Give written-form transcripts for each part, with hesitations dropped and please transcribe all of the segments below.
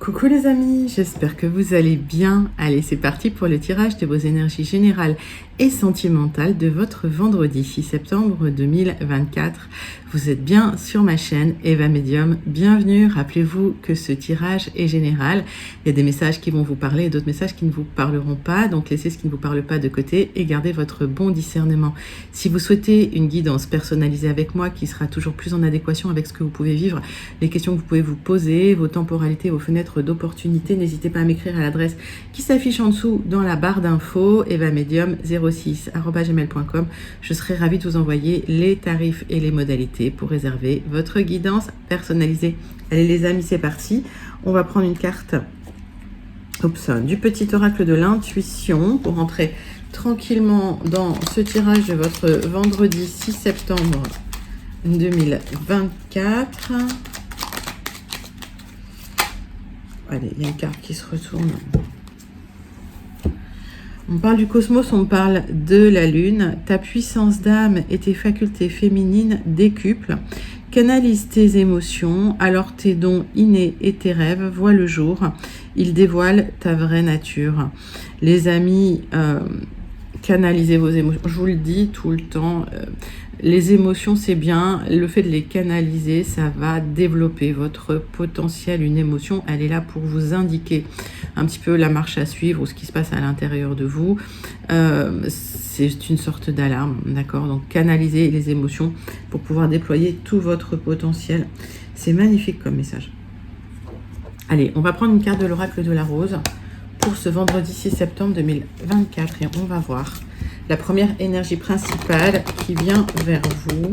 Coucou les amis, j'espère que vous allez bien. Allez, c'est parti pour le tirage de vos énergies générales et sentimentales de votre vendredi 6 septembre 2024. Vous êtes bien sur ma chaîne Eva Medium. Bienvenue. Rappelez-vous que ce tirage est général. Il y a des messages qui vont vous parler et d'autres messages qui ne vous parleront pas. Donc laissez ce qui ne vous parle pas de côté et gardez votre bon discernement. Si vous souhaitez une guidance personnalisée avec moi qui sera toujours plus en adéquation avec ce que vous pouvez vivre, les questions que vous pouvez vous poser, vos temporalités, vos fenêtres d'opportunité, n'hésitez pas à m'écrire à l'adresse qui s'affiche en dessous dans la barre d'infos, evamedium06@gmail.com. Je serai ravie de vous envoyer les tarifs et les modalités pour réserver votre guidance personnalisée. Allez les amis, c'est parti. On va prendre une carte du petit oracle de l'intuition pour rentrer tranquillement dans ce tirage de votre vendredi 6 septembre 2024. Allez, il y a une carte qui se retourne. On parle du cosmos, on parle de la lune. Ta puissance d'âme et tes facultés féminines décuplent. Canalise tes émotions, alors tes dons innés et tes rêves voient le jour. Ils dévoilent ta vraie nature. Les amis, canalisez vos émotions. Je vous le dis tout le temps, les émotions c'est bien, le fait de les canaliser, ça va développer votre potentiel. Une émotion, elle est là pour vous indiquer un petit peu la marche à suivre ou ce qui se passe à l'intérieur de vous. C'est une sorte d'alarme, d'accord? Donc canalisez les émotions pour pouvoir déployer tout votre potentiel. C'est magnifique comme message. Allez, on va prendre une carte de l'oracle de la rose pour ce vendredi 6 septembre 2024 et on va voir la première énergie principale qui vient vers vous.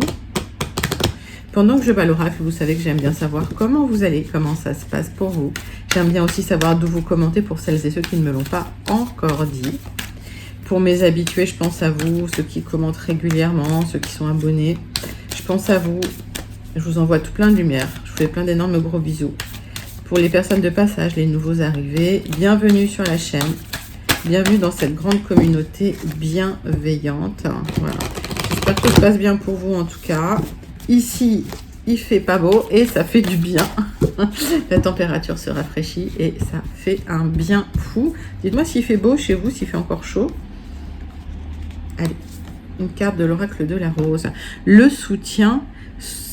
Pendant que je bats l'oracle, vous savez que j'aime bien savoir comment vous allez, comment ça se passe pour vous. J'aime bien aussi savoir d'où vous commentez pour celles et ceux qui ne me l'ont pas encore dit. Pour mes habitués, je pense à vous, ceux qui commentent régulièrement, ceux qui sont abonnés. Je pense à vous, je vous envoie tout plein de lumière. Je vous fais plein d'énormes gros bisous. Pour les personnes de passage, les nouveaux arrivés, bienvenue sur la chaîne. Bienvenue dans cette grande communauté bienveillante. Voilà. J'espère que tout se passe bien pour vous en tout cas. Ici, il fait pas beau et ça fait du bien. La température se rafraîchit et ça fait un bien fou. Dites-moi s'il fait beau chez vous, s'il fait encore chaud. Allez, une carte de l'oracle de la rose. Le soutien.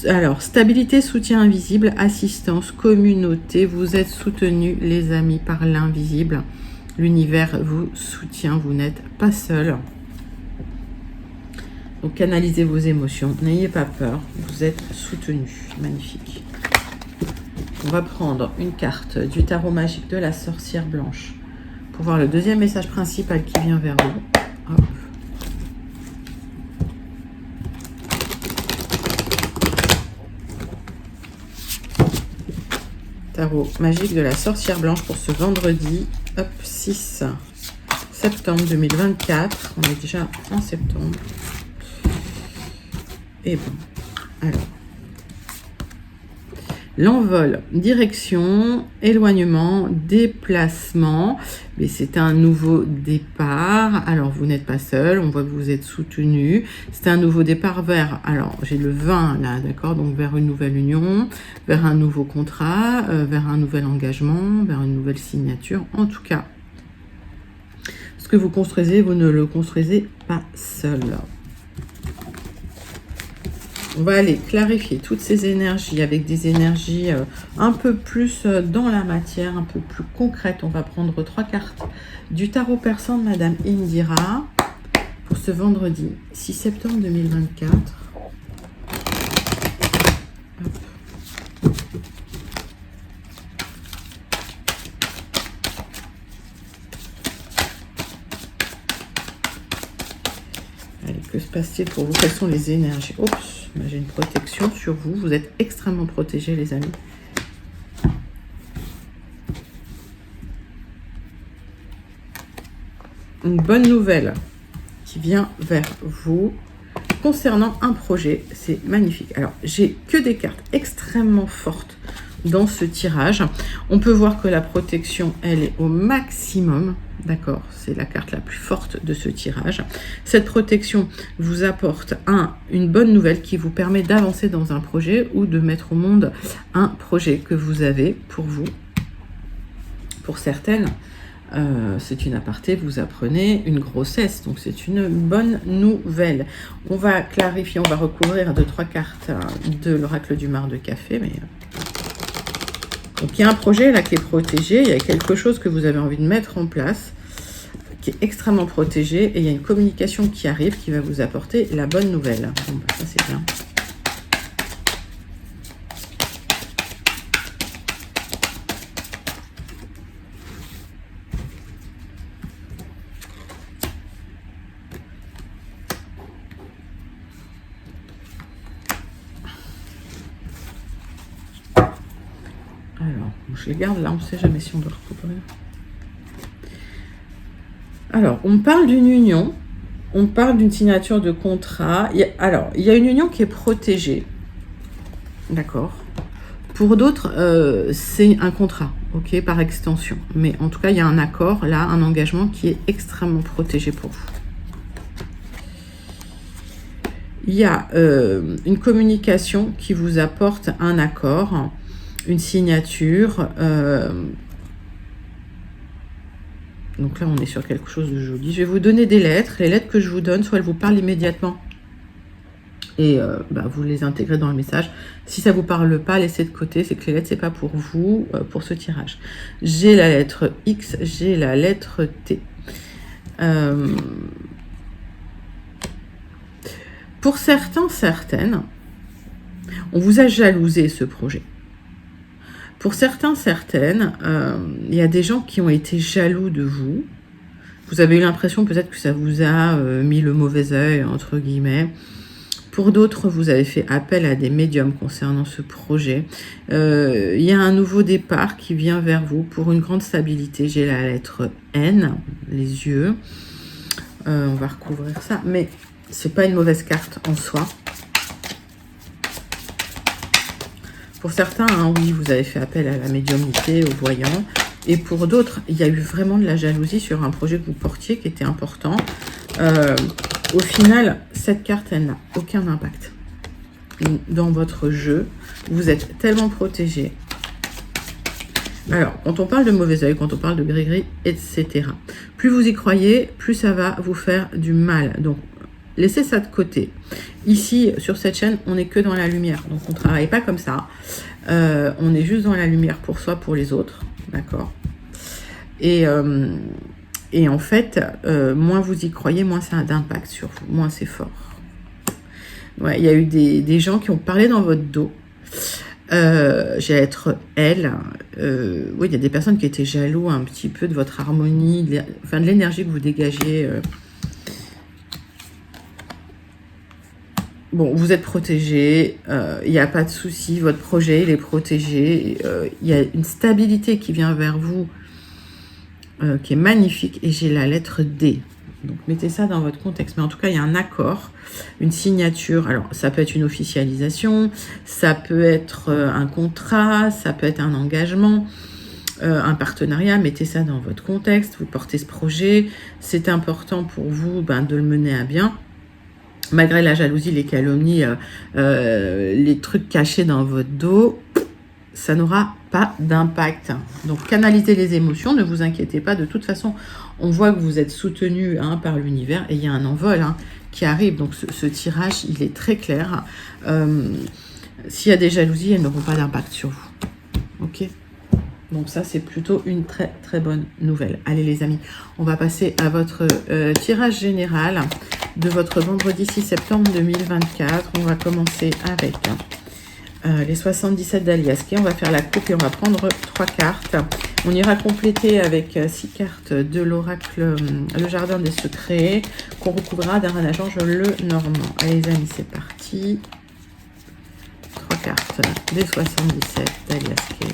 Alors, stabilité, soutien invisible, assistance, communauté. Vous êtes soutenus, les amis, par l'invisible. L'univers vous soutient, vous n'êtes pas seul. Donc, canalisez vos émotions. N'ayez pas peur, vous êtes soutenus. Magnifique. On va prendre une carte du tarot magique de la sorcière blanche pour voir le deuxième message principal qui vient vers vous. Hop. Tarot magique de la sorcière blanche pour ce vendredi 6 septembre 2024. On est déjà en septembre. Et bon, alors. L'envol, direction, éloignement, déplacement. Mais c'est un nouveau départ. Alors, vous n'êtes pas seul. On voit que vous êtes soutenu. C'est un nouveau départ vers... Alors, j'ai le 20 là, d'accord? Donc, vers une nouvelle union, vers un nouveau contrat, vers un nouvel engagement, vers une nouvelle signature. En tout cas, ce que vous construisez, vous ne le construisez pas seul. On va aller clarifier toutes ces énergies avec des énergies un peu plus dans la matière, un peu plus concrètes. On va prendre 3 cartes du tarot persan de Madame Indira pour ce vendredi 6 septembre 2024. Hop. Allez, que se passe-t-il pour vous? Quelles sont les énergies? Oups! J'ai une protection sur vous. Vous êtes extrêmement protégés, les amis. Une bonne nouvelle qui vient vers vous concernant un projet. C'est magnifique. Alors, j'ai que des cartes extrêmement fortes dans ce tirage. On peut voir que la protection, elle est au maximum. D'accord, c'est la carte la plus forte de ce tirage. Cette protection vous apporte une bonne nouvelle qui vous permet d'avancer dans un projet ou de mettre au monde un projet que vous avez pour vous. Pour certaines, c'est une aparté, vous apprenez une grossesse, donc c'est une bonne nouvelle. On va clarifier, on va recouvrir 2-3 cartes de l'oracle du mar de café. Mais donc il y a un projet là qui est protégé, il y a quelque chose que vous avez envie de mettre en place, qui est extrêmement protégé, et il y a une communication qui arrive qui va vous apporter la bonne nouvelle. Bon, bah, ça c'est bien. Alors, je les garde là, on ne sait jamais si on doit recouvrir. Alors, on parle d'une union, on parle d'une signature de contrat. Il y a une union qui est protégée, d'accord. Pour d'autres, c'est un contrat, ok, par extension. Mais en tout cas, il y a un accord, là, un engagement qui est extrêmement protégé pour vous. Il y a une communication qui vous apporte un accord, une signature. Donc là, on est sur quelque chose de joli. Je vais vous donner des lettres. Les lettres que je vous donne, soit elles vous parlent immédiatement et vous les intégrez dans le message. Si ça ne vous parle pas, laissez de côté. C'est que les lettres, ce n'est pas pour vous, pour ce tirage. J'ai la lettre X, j'ai la lettre T. Pour certains, certaines, on vous a jalousé ce projet. Pour certains, certaines, il y a des gens qui ont été jaloux de vous. Vous avez eu l'impression peut-être que ça vous a mis le mauvais œil, entre guillemets. Pour d'autres, vous avez fait appel à des médiums concernant ce projet. Il y a un nouveau départ qui vient vers vous pour une grande stabilité. J'ai la lettre N, les yeux. On va recouvrir ça, mais c'est pas une mauvaise carte en soi. Pour certains, hein, oui, vous avez fait appel à la médiumnité, au voyant. Et pour d'autres, il y a eu vraiment de la jalousie sur un projet que vous portiez qui était important. Au final, cette carte, elle n'a aucun impact dans votre jeu. Vous êtes tellement protégé. Alors, quand on parle de mauvais œil, quand on parle de gris-gris, etc., plus vous y croyez, plus ça va vous faire du mal. Donc, laissez ça de côté. Ici, sur cette chaîne, on n'est que dans la lumière. Donc, on ne travaille pas comme ça. On est juste dans la lumière pour soi, pour les autres. D'accord. Et en fait, moins vous y croyez, moins ça a d'impact sur vous. Moins c'est fort. Ouais, il y a eu des gens qui ont parlé dans votre dos. J'ai à être elle. Oui, il y a des personnes qui étaient jaloux un petit peu de votre harmonie, de l'énergie que vous dégagez. Bon, vous êtes protégé, il n'y a pas de souci, votre projet il est protégé, il y a une stabilité qui vient vers vous qui est magnifique, et j'ai la lettre D. Donc mettez ça dans votre contexte, mais en tout cas il y a un accord, une signature. Alors ça peut être une officialisation, ça peut être un contrat, ça peut être un engagement, un partenariat. Mettez ça dans votre contexte, vous portez ce projet, c'est important pour vous de le mener à bien. Malgré la jalousie, les calomnies, les trucs cachés dans votre dos, ça n'aura pas d'impact. Donc, canalisez les émotions, ne vous inquiétez pas. De toute façon, on voit que vous êtes soutenu par l'univers et il y a un envol qui arrive. Donc, ce tirage, il est très clair. S'il y a des jalousies, elles n'auront pas d'impact sur vous. Ok ? Donc ça, c'est plutôt une très très bonne nouvelle. Allez les amis, on va passer à votre tirage général de votre vendredi 6 septembre 2024. On va commencer avec les 77 d'Aliaské. On va faire la coupe et on va prendre 3 cartes. On ira compléter avec 6 cartes de l'oracle Le Jardin des Secrets, qu'on recouvrira d'un Ange le Normand. Allez les amis, c'est parti. 3 cartes des 77 d'Aliaské.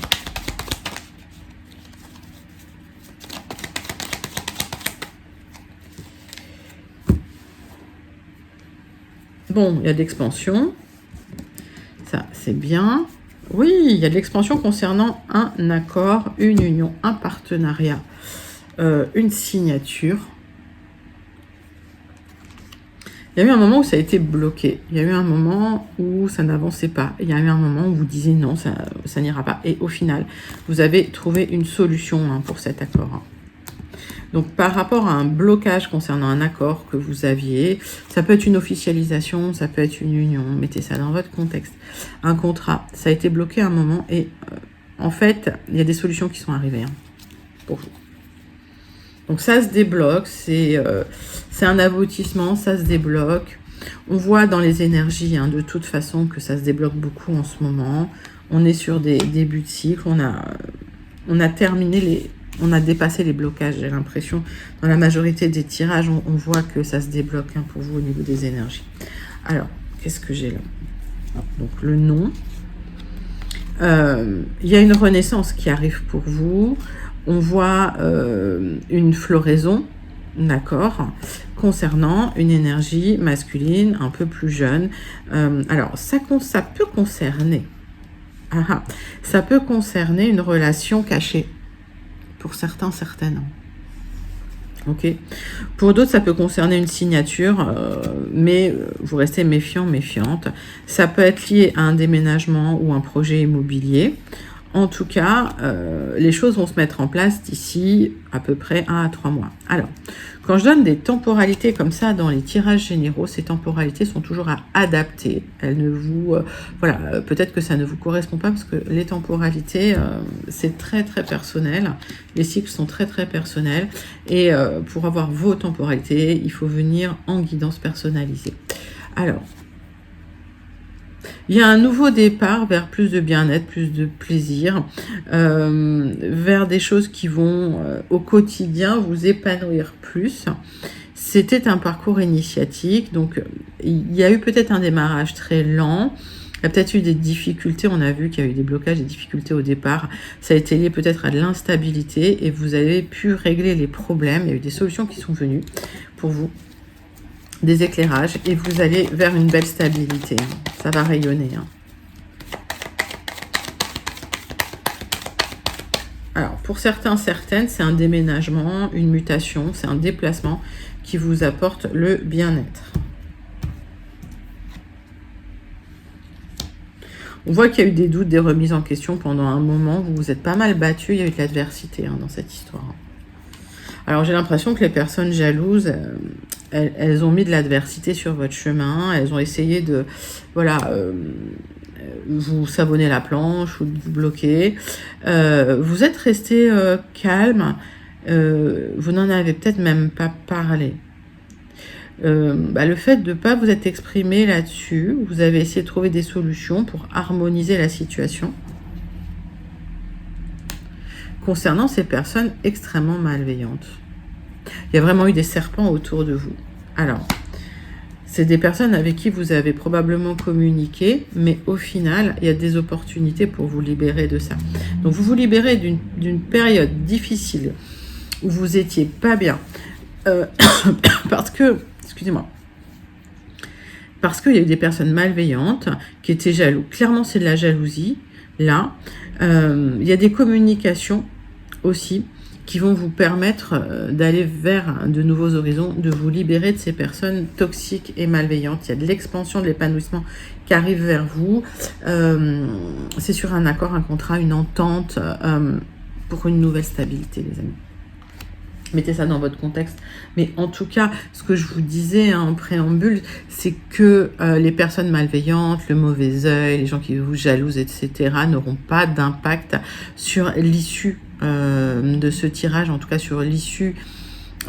Bon, il y a de l'expansion. Ça, c'est bien. Oui, il y a de l'expansion concernant un accord, une union, un partenariat, une signature. Il y a eu un moment où ça a été bloqué. Il y a eu un moment où ça n'avançait pas. Il y a eu un moment où vous disiez non, ça n'ira pas. Et au final, vous avez trouvé une solution pour cet accord. Donc, par rapport à un blocage concernant un accord que vous aviez, ça peut être une officialisation, ça peut être une union. Mettez ça dans votre contexte. Un contrat, ça a été bloqué à un moment et en fait, il y a des solutions qui sont arrivées pour vous. Donc ça se débloque, c'est un aboutissement, ça se débloque. On voit dans les énergies, de toute façon, que ça se débloque beaucoup en ce moment. On est sur des débuts de cycle, on a terminé on a dépassé les blocages, j'ai l'impression. Dans la majorité des tirages, on voit que ça se débloque pour vous au niveau des énergies. Alors, qu'est-ce que j'ai là? Donc le nom. Il y a une renaissance qui arrive pour vous. On voit une floraison, d'accord, concernant une énergie masculine un peu plus jeune. Alors, ça peut concerner, ça peut concerner une relation cachée, pour certains, certaines. Ok. Pour d'autres, ça peut concerner une signature, mais vous restez méfiant, méfiante. Ça peut être lié à un déménagement ou un projet immobilier. En tout cas, les choses vont se mettre en place d'ici à peu près 1 à 3 mois. Alors, quand je donne des temporalités comme ça dans les tirages généraux, ces temporalités sont toujours à adapter. Elles ne vous... voilà, peut-être que ça ne vous correspond pas parce que les temporalités, c'est très très personnel. Les cycles sont très très personnels. Et pour avoir vos temporalités, il faut venir en guidance personnalisée. Alors, il y a un nouveau départ vers plus de bien-être, plus de plaisir, vers des choses qui vont au quotidien vous épanouir plus. C'était un parcours initiatique, donc il y a eu peut-être un démarrage très lent. Il y a peut-être eu des difficultés, on a vu qu'il y a eu des blocages, des difficultés au départ. Ça a été lié peut-être à de l'instabilité et vous avez pu régler les problèmes. Il y a eu des solutions qui sont venues pour vous. Des éclairages et vous allez vers une belle stabilité. Ça va rayonner. Alors, pour certains, certaines, c'est un déménagement, une mutation, c'est un déplacement qui vous apporte le bien-être. On voit qu'il y a eu des doutes, des remises en question pendant un moment. Vous vous êtes pas mal battu, il y a eu de l'adversité dans cette histoire. Alors, j'ai l'impression que les personnes jalouses, elles ont mis de l'adversité sur votre chemin. Elles ont essayé de, vous savonner la planche ou de vous bloquer. Vous êtes resté calme. Vous n'en avez peut-être même pas parlé. Le fait de ne pas vous être exprimé là-dessus, vous avez essayé de trouver des solutions pour harmoniser la situation concernant ces personnes extrêmement malveillantes. Il y a vraiment eu des serpents autour de vous. Alors, c'est des personnes avec qui vous avez probablement communiqué, mais au final, il y a des opportunités pour vous libérer de ça. Donc, vous vous libérez d'une période difficile où vous étiez pas bien. Parce que, excusez-moi, parce qu'il y a eu des personnes malveillantes qui étaient jaloux. Clairement, c'est de la jalousie. Là, il y a des communications aussi qui vont vous permettre d'aller vers de nouveaux horizons, de vous libérer de ces personnes toxiques et malveillantes. Il y a de l'expansion, de l'épanouissement qui arrive vers vous. C'est sur un accord, un contrat, une entente pour une nouvelle stabilité, les amis. Mettez ça dans votre contexte. Mais en tout cas, ce que je vous disais en préambule, c'est que les personnes malveillantes, le mauvais œil, les gens qui vous jalousent, etc., n'auront pas d'impact sur l'issue de ce tirage, en tout cas sur l'issue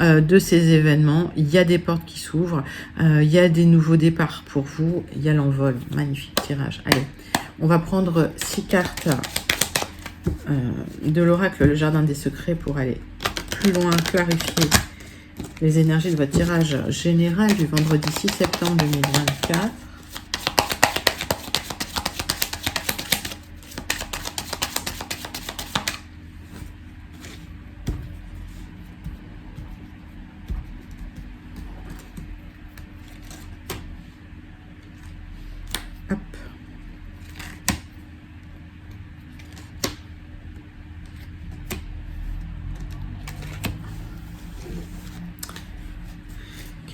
de ces événements. Il y a des portes qui s'ouvrent, il y a des nouveaux départs pour vous, il y a l'envol. Magnifique tirage. Allez, on va prendre 6 cartes de l'oracle, le jardin des secrets, pour aller plus loin, clarifier les énergies de votre tirage général du vendredi 6 septembre 2024. Hop.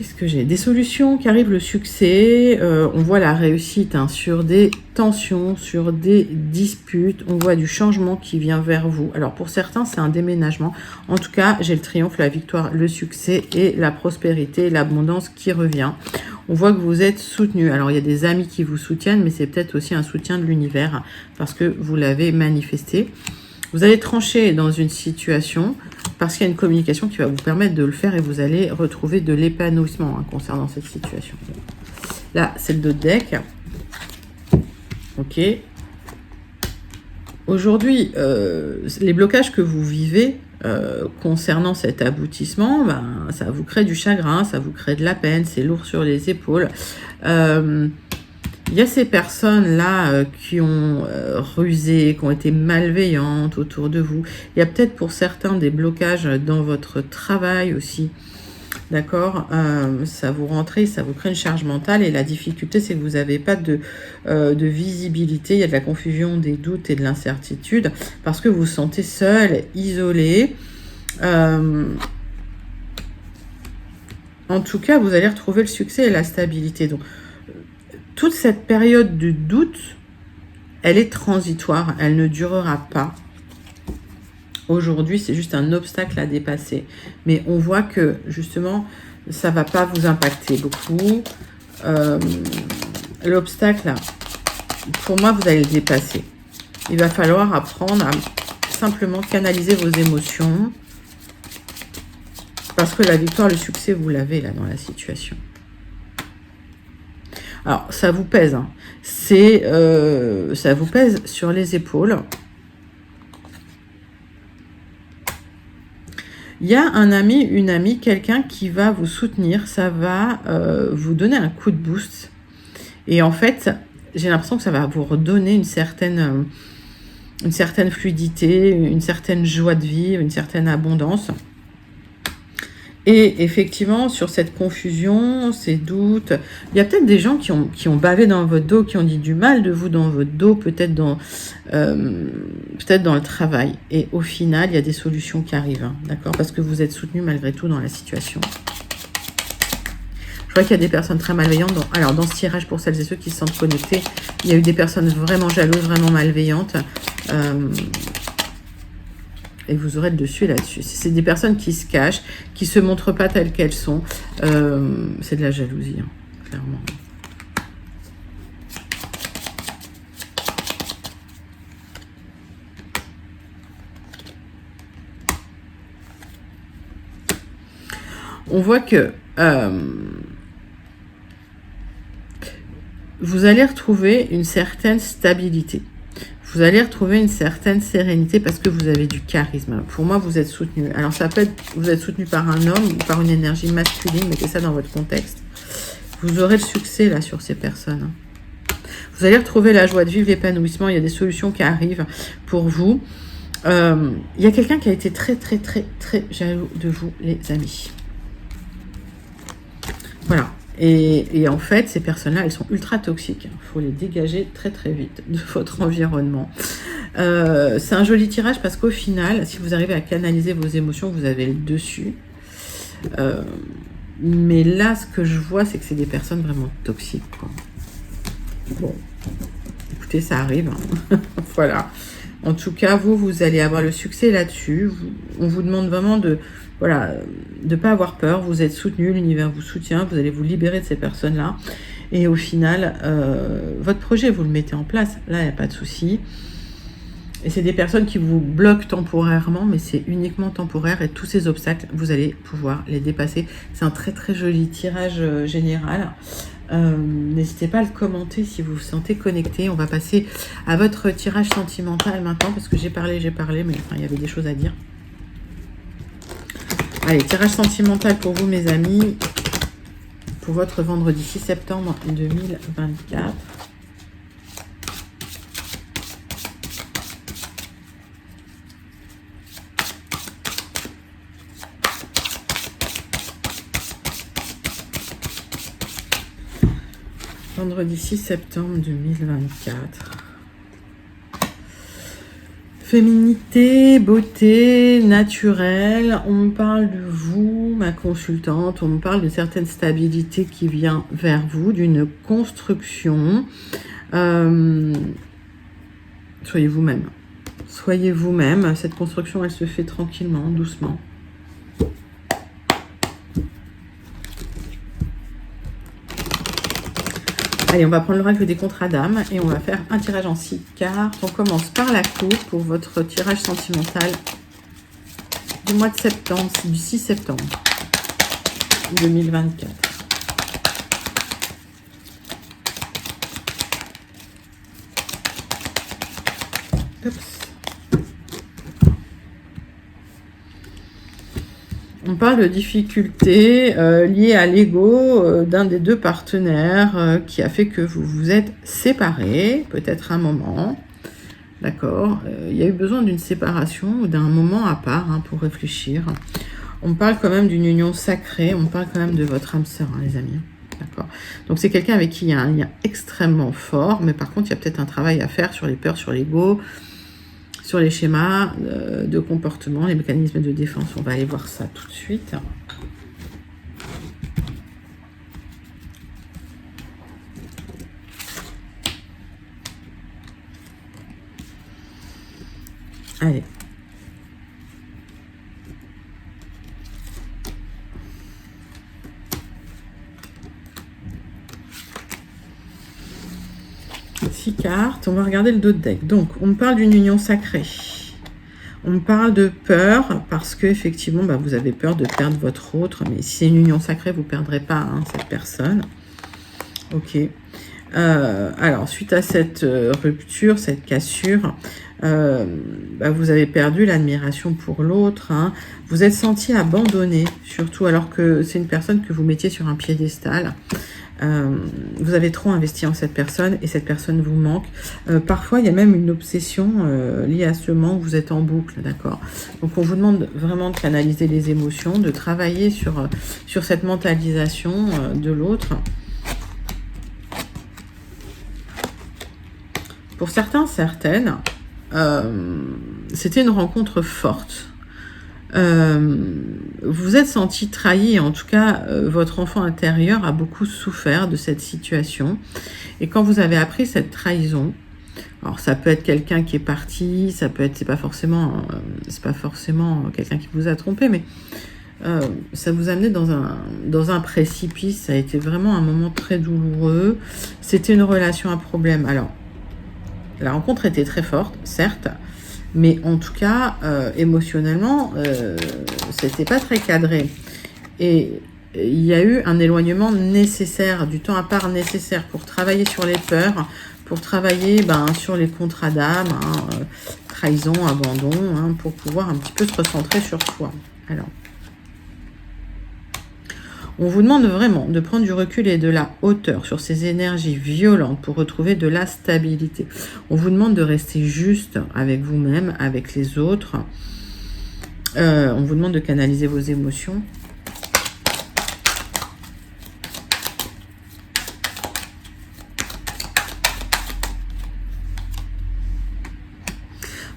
Qu'est-ce que j'ai? Des solutions qui arrivent, le succès, on voit la réussite hein, sur des tensions, sur des disputes, on voit du changement qui vient vers vous. Alors pour certains, c'est un déménagement. En tout cas, j'ai le triomphe, la victoire, le succès et la prospérité, l'abondance qui revient. On voit que vous êtes soutenu. Alors il y a des amis qui vous soutiennent, mais c'est peut-être aussi un soutien de l'univers parce que vous l'avez manifesté. Vous allez trancher dans une situation parce qu'il y a une communication qui va vous permettre de le faire et vous allez retrouver de l'épanouissement hein, concernant cette situation. Là, c'est le dos de deck. Ok. Aujourd'hui, les blocages que vous vivez concernant cet aboutissement, ben, ça vous crée du chagrin, ça vous crée de la peine, c'est lourd sur les épaules. Il y a ces personnes-là qui ont rusé, qui ont été malveillantes autour de vous. Il y a peut-être pour certains des blocages dans votre travail aussi. D'accord, ça vous rentre, ça vous crée une charge mentale et la difficulté, c'est que vous n'avez pas de visibilité. Il y a de la confusion, des doutes et de l'incertitude parce que vous vous sentez seul, isolé. En tout cas, vous allez retrouver le succès et la stabilité. Donc, toute cette période de doute, elle est transitoire, elle ne durera pas. Aujourd'hui, c'est juste un obstacle à dépasser. Mais on voit que, justement, ça ne va pas vous impacter beaucoup. L'obstacle, pour moi, vous allez le dépasser. Il va falloir apprendre à simplement canaliser vos émotions. Parce que la victoire, le succès, vous l'avez là dans la situation. Alors, ça vous pèse. Hein. Ça vous pèse sur les épaules. Il y a un ami, une amie, quelqu'un qui va vous soutenir. Ça va vous donner un coup de boost. Et en fait, j'ai l'impression que ça va vous redonner une certaine fluidité, une certaine joie de vivre, une certaine abondance. Et effectivement, sur cette confusion, ces doutes, il y a peut-être des gens qui ont bavé dans votre dos, qui ont dit du mal de vous dans votre dos, peut-être dans le travail. Et au final, il y a des solutions qui arrivent, hein, d'accord? Parce que vous êtes soutenu malgré tout dans la situation. Je vois qu'il y a des personnes très malveillantes. Alors, dans ce tirage, pour celles et ceux qui se sentent connectés, il y a eu des personnes vraiment jalouses, vraiment malveillantes. Et vous aurez le dessus là-dessus. C'est des personnes qui se cachent, qui ne se montrent pas telles qu'elles sont. C'est de la jalousie, hein, clairement. On voit que vous allez retrouver une certaine stabilité. Vous allez retrouver une certaine sérénité parce que vous avez du charisme. Pour moi, vous êtes soutenu. Alors, ça peut être, vous êtes soutenu par un homme ou par une énergie masculine. Mettez ça dans votre contexte. Vous aurez le succès, là, sur ces personnes. Vous allez retrouver la joie de vivre, l'épanouissement. Il y a des solutions qui arrivent pour vous. Il y a quelqu'un qui a été très, très, très, très jaloux de vous, les amis. Voilà. Et en fait, ces personnes-là, elles sont ultra toxiques. Il faut les dégager très très vite de votre environnement. C'est un joli tirage parce qu'au final, si vous arrivez à canaliser vos émotions, vous avez le dessus. Mais là, ce que je vois, c'est que c'est des personnes vraiment toxiques, quoi. Bon, écoutez, ça arrive. Hein. Voilà. En tout cas, vous allez avoir le succès là-dessus. On vous demande vraiment de ne pas avoir peur. Vous êtes soutenu, l'univers vous soutient. Vous allez vous libérer de ces personnes-là. Et au final, votre projet, vous le mettez en place. Là, il n'y a pas de souci. Et c'est des personnes qui vous bloquent temporairement, mais c'est uniquement temporaire. Et tous ces obstacles, vous allez pouvoir les dépasser. C'est un très, très joli tirage général. N'hésitez pas à le commenter si vous vous sentez connecté. On va passer à votre tirage sentimental maintenant, parce que j'ai parlé, mais enfin, il y avait des choses à dire. Allez, tirage sentimental pour vous, mes amis, pour votre vendredi 6 septembre 2024. Vendredi 6 septembre 2024. Féminité, beauté, naturel, on me parle de vous, ma consultante, on me parle d'une certaine stabilité qui vient vers vous, d'une construction. Soyez vous-même. Soyez vous-même. Cette construction, elle se fait tranquillement, doucement. Allez, on va prendre l'oracle des contrats d'âme et on va faire un tirage en 6 cartes. On commence par la cour pour votre tirage sentimental du mois de septembre, du 6 septembre 2024. Oups. On parle de difficultés liées à l'ego d'un des deux partenaires qui a fait que vous vous êtes séparés, peut-être un moment. D'accord. Il y a eu besoin d'une séparation ou d'un moment à part pour réfléchir. On parle quand même d'une union sacrée, on parle quand même de votre âme sœur, les amis. D'accord. Donc c'est quelqu'un avec qui il y a un lien extrêmement fort, mais par contre il y a peut-être un travail à faire sur les peurs, sur l'ego, sur les schémas de comportement, les mécanismes de défense. On va aller voir ça tout de suite. Allez. Six cartes, on va regarder le dos de deck. Donc, on me parle d'une union sacrée. On me parle de peur parce que effectivement, vous avez peur de perdre votre autre. Mais si c'est une union sacrée, vous ne perdrez pas cette personne. Ok. Alors, suite à cette rupture, cette cassure, vous avez perdu l'admiration pour l'autre. Vous êtes senti abandonné, surtout alors que c'est une personne que vous mettiez sur un piédestal. Vous avez trop investi en cette personne et cette personne vous manque. Parfois, il y a même une obsession liée à ce manque. Vous êtes en boucle, d'accord? Donc, on vous demande vraiment de canaliser les émotions, de travailler sur cette mentalisation de l'autre. Pour certains, certaines, c'était une rencontre forte. Vous êtes senti trahi, en tout cas, votre enfant intérieur a beaucoup souffert de cette situation. Et quand vous avez appris cette trahison, alors ça peut être quelqu'un qui est parti, ça peut être, c'est pas forcément quelqu'un qui vous a trompé, mais ça vous a amené dans un précipice. Ça a été vraiment un moment très douloureux. C'était une relation à problème. Alors, la rencontre était très forte, certes, mais en tout cas, émotionnellement, c'était pas très cadré. Et il y a eu un éloignement nécessaire, du temps à part nécessaire pour travailler sur les peurs, pour travailler sur les contrats d'âme, trahison, abandon, pour pouvoir un petit peu se recentrer sur soi. Alors, on vous demande vraiment de prendre du recul et de la hauteur sur ces énergies violentes pour retrouver de la stabilité. On vous demande de rester juste avec vous-même, avec les autres. On vous demande de canaliser vos émotions.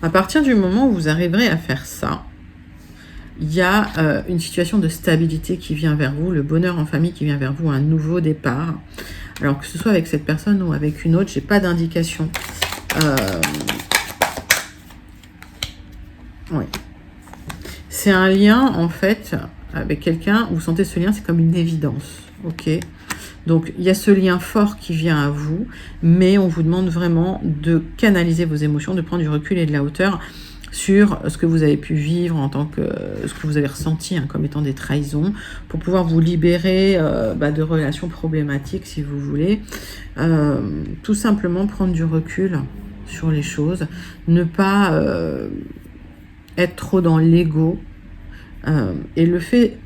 À partir du moment où vous arriverez à faire ça, il y a une situation de stabilité qui vient vers vous, le bonheur en famille qui vient vers vous, un nouveau départ. Alors que ce soit avec cette personne ou avec une autre, j'ai pas d'indication. Oui. C'est un lien, en fait, avec quelqu'un, vous sentez ce lien, c'est comme une évidence. Ok. Donc, il y a ce lien fort qui vient à vous, mais on vous demande vraiment de canaliser vos émotions, de prendre du recul et de la hauteur sur ce que vous avez pu vivre en tant que ce que vous avez ressenti comme étant des trahisons, pour pouvoir vous libérer de relations problématiques, si vous voulez. Tout simplement prendre du recul sur les choses, ne pas être trop dans l'ego, et le fait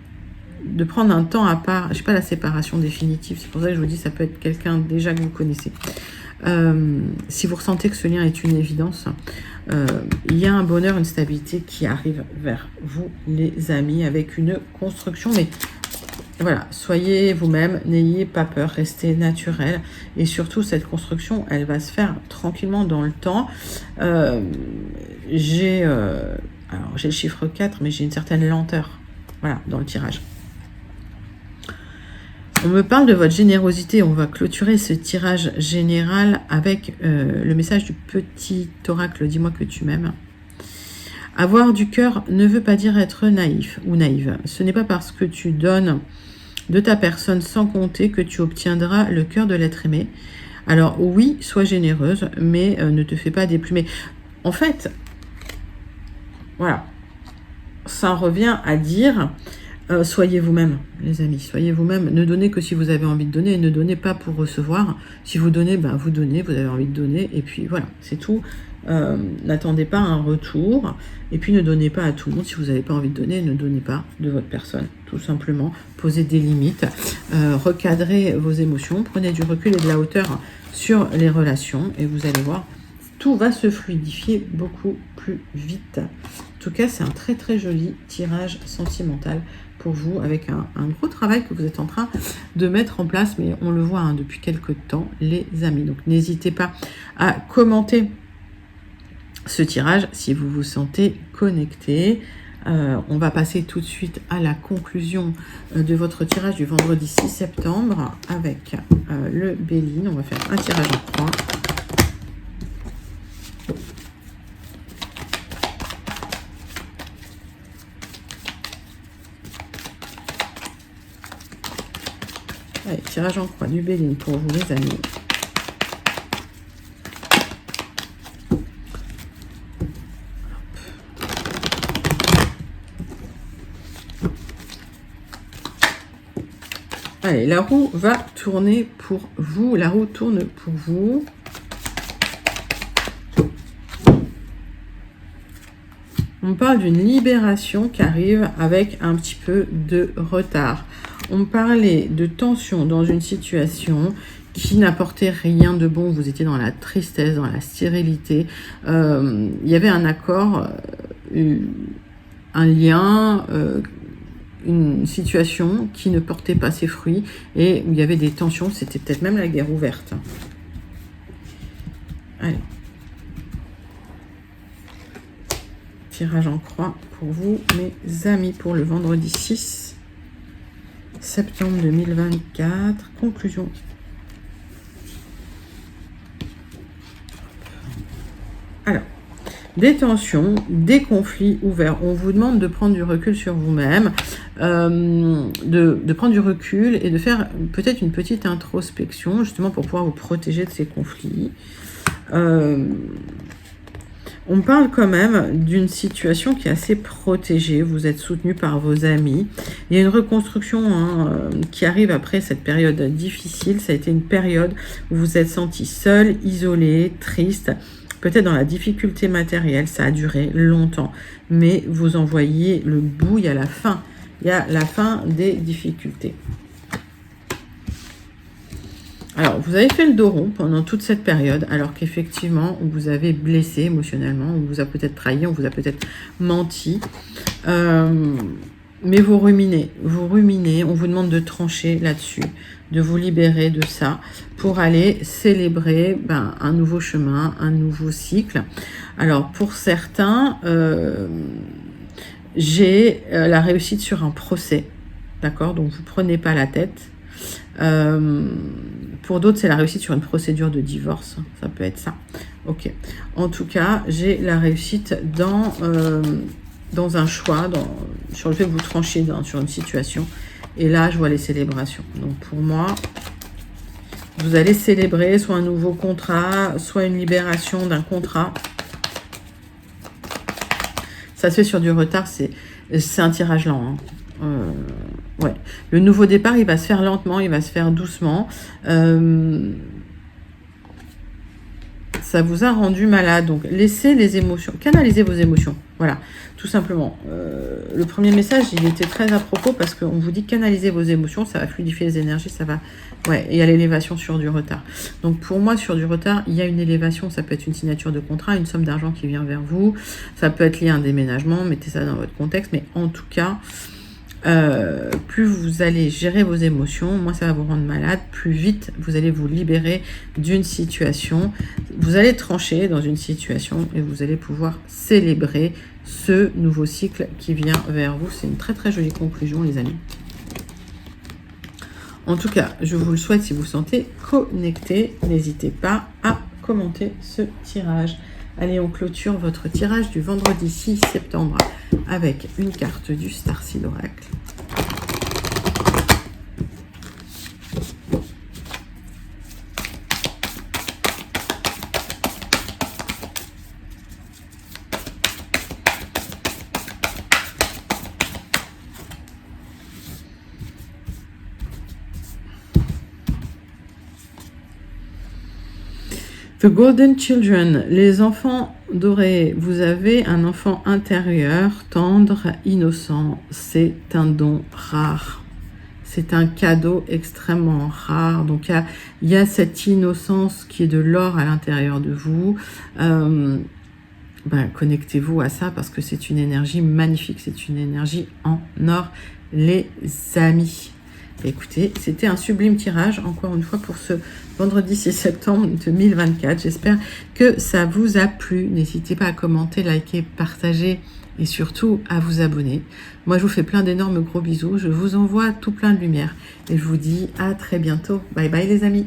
de prendre un temps à part, je sais pas, la séparation définitive, c'est pour ça que je vous dis, ça peut être quelqu'un déjà que vous connaissez. Si vous ressentez que ce lien est une évidence, il y a un bonheur, une stabilité qui arrive vers vous, les amis, avec une construction, mais Voilà, soyez vous-même, n'ayez pas peur, restez naturel. Et surtout, cette construction, elle va se faire tranquillement dans le temps. J'ai le chiffre 4, mais j'ai une certaine lenteur, voilà, dans le tirage. On me parle de votre générosité. On va clôturer ce tirage général avec le message du petit oracle. Dis-moi que tu m'aimes. Avoir du cœur ne veut pas dire être naïf ou naïve. Ce n'est pas parce que tu donnes de ta personne sans compter que tu obtiendras le cœur de l'être aimé. Alors oui, sois généreuse, mais ne te fais pas déplumer. En fait, voilà, ça revient à dire... soyez vous-même, les amis, soyez vous-même. Ne donnez que si vous avez envie de donner et ne donnez pas pour recevoir. Si vous donnez, ben vous donnez, vous avez envie de donner et puis voilà, c'est tout. N'attendez pas un retour et puis ne donnez pas à tout le monde. Si vous n'avez pas envie de donner, ne donnez pas de votre personne, tout simplement. Posez des limites, recadrez vos émotions, prenez du recul et de la hauteur sur les relations et vous allez voir, tout va se fluidifier beaucoup plus vite. En tout cas, c'est un très très joli tirage sentimental pour vous avec un gros travail que vous êtes en train de mettre en place, mais on le voit depuis quelques temps, les amis. Donc n'hésitez pas à commenter ce tirage si vous vous sentez connecté. On va passer tout de suite à la conclusion de votre tirage du vendredi 6 septembre avec le Béline. On va faire un tirage en croix. Allez, tirage en croix du Béline pour vous les amis. Allez, la roue va tourner pour vous. La roue tourne pour vous. On parle d'une libération qui arrive avec un petit peu de retard. On parlait de tension dans une situation qui n'apportait rien de bon. Vous étiez dans la tristesse, dans la stérilité. Il y avait un accord, un lien, une situation qui ne portait pas ses fruits et où il y avait des tensions. C'était peut-être même la guerre ouverte. Allez. Tirage en croix pour vous, mes amis, pour le vendredi 6 septembre 2024. Conclusion. Alors, des tensions, des conflits ouverts. On vous demande de prendre du recul sur vous-même, de prendre du recul et de faire peut-être une petite introspection, justement pour pouvoir vous protéger de ces conflits. On parle quand même d'une situation qui est assez protégée. Vous êtes soutenu par vos amis. Il y a une reconstruction qui arrive après cette période difficile. Ça a été une période où vous vous êtes senti seul, isolé, triste, peut-être dans la difficulté matérielle. Ça a duré longtemps, mais vous en voyez le bout. Il y a la fin. Il y a la fin des difficultés. Alors, vous avez fait le dos rond pendant toute cette période, alors qu'effectivement, on vous avez blessé émotionnellement, on vous a peut-être trahi, on vous a peut-être menti. Mais vous ruminez, on vous demande de trancher là-dessus, de vous libérer de ça pour aller célébrer un nouveau chemin, un nouveau cycle. Alors, pour certains, j'ai la réussite sur un procès, d'accord? Donc, vous ne prenez pas la tête. Pour d'autres, c'est la réussite sur une procédure de divorce. Ça peut être ça. Ok. En tout cas, j'ai la réussite dans un choix, sur le fait que vous tranchez sur une situation. Et là, je vois les célébrations. Donc, pour moi, vous allez célébrer soit un nouveau contrat, soit une libération d'un contrat. Ça se fait sur du retard. C'est un tirage lent. Ouais. Le nouveau départ, il va se faire lentement, il va se faire doucement. Ça vous a rendu malade. Donc, laissez les émotions, canalisez vos émotions. Voilà, tout simplement. Le premier message, il était très à propos parce qu'on vous dit canalisez vos émotions, ça va fluidifier les énergies, ça va... Ouais, et il y a l'élévation sur du retard. Donc, pour moi, sur du retard, il y a une élévation. Ça peut être une signature de contrat, une somme d'argent qui vient vers vous. Ça peut être lié à un déménagement, mettez ça dans votre contexte. Mais en tout cas... plus vous allez gérer vos émotions, moins ça va vous rendre malade, plus vite vous allez vous libérer d'une situation, vous allez trancher dans une situation et vous allez pouvoir célébrer ce nouveau cycle qui vient vers vous. C'est une très très jolie conclusion, les amis. En tout cas, je vous le souhaite si vous vous sentez connecté. N'hésitez pas à commenter ce tirage. Allez, on clôture votre tirage du vendredi 6 septembre avec une carte du Starseed Oracle. The Golden Children, les enfants dorés, vous avez un enfant intérieur, tendre, innocent. C'est un don rare. C'est un cadeau extrêmement rare. Donc, il y a cette innocence qui est de l'or à l'intérieur de vous. Connectez-vous à ça parce que c'est une énergie magnifique. C'est une énergie en or, les amis. Écoutez, c'était un sublime tirage, encore une fois, pour ce vendredi 6 septembre 2024. J'espère que ça vous a plu. N'hésitez pas à commenter, liker, partager et surtout à vous abonner. Moi, je vous fais plein d'énormes gros bisous. Je vous envoie tout plein de lumière et je vous dis à très bientôt. Bye bye les amis.